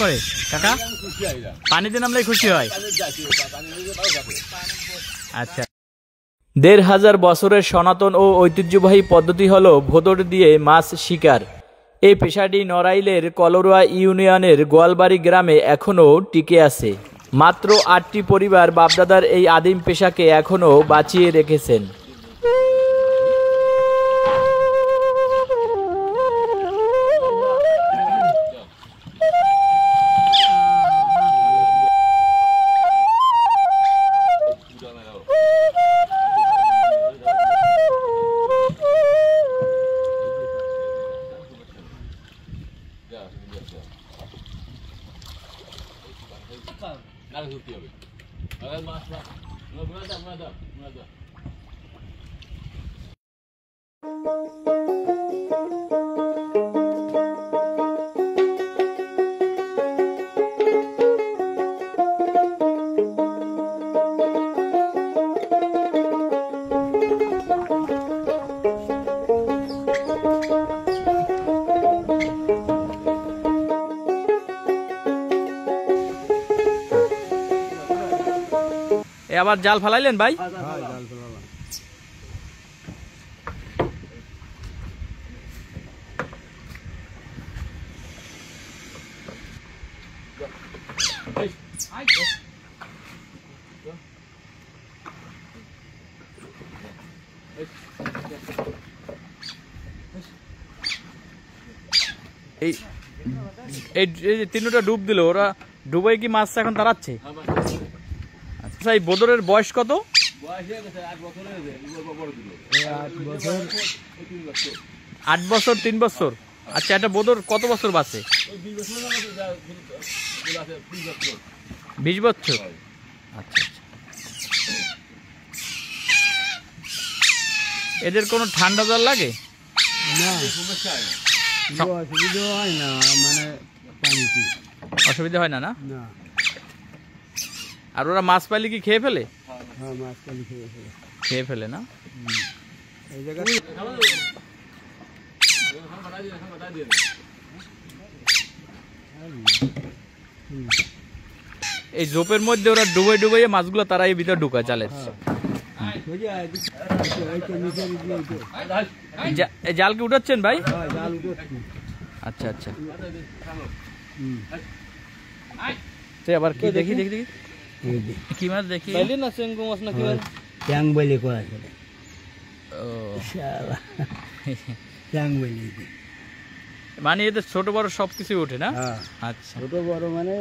করে কাকা পানিতে নামলে খুশি হয়। আচ্ছা, ১৫০০ বছরের সনাতন ও ঐতিহ্যবাহী পদ্ধতি হলো ভোঁদড় দিয়ে মাছ শিকার। এই পেশাটি নড়াইলের কলরুয়া ইউনিয়নের গোয়ালবাড়ি গ্রামে এখনও টিকে আছে। মাত্র ৮টি পরিবার বাপদাদার এই আদিম পেশাকে এখনও বাঁচিয়ে রেখেছেন। আবার জাল ফালাইলেন ভাই? এই তিনটা ডুব দিল, ওরা ডুবে কি মাছ এখন তাড়াচ্ছে? আচ্ছা, এই ভোঁদড়ের বয়স কত? ৮ বছর ৩ বছর। আচ্ছা, এটা ভোঁদড় কত বছর বাঁচে? ২০ বছর। আচ্ছা, এদের কোনো ঠান্ডা জল লাগে না? অসুবিধা হয় না, মানে অসুবিধা হয় না? না, না। আর ওরা মাছ পাইলে কি খেয়ে ফেলে? হ্যাঁ, মাছ পাইলে খেয়ে ফেলে না? এই জায়গা এই জোপের মধ্যে ওরা ডুবে ডুবে মাছগুলো তারা এই ভিতরে ঢুকায় জালের। জাল কি উঠাচ্ছেন ভাই? আচ্ছা আচ্ছা, আবার কি দেখি দেখি দেখি কি মাছ দেখি না? চেঙ্গু মাছ না কি ট্যাং বলে কয় আছে? ও শালা, ট্যাং বলে। মানে এদের ছোট বড় সবকিছু ওঠে না? হ্যাঁ, আচ্ছা, ছোট বড় মানে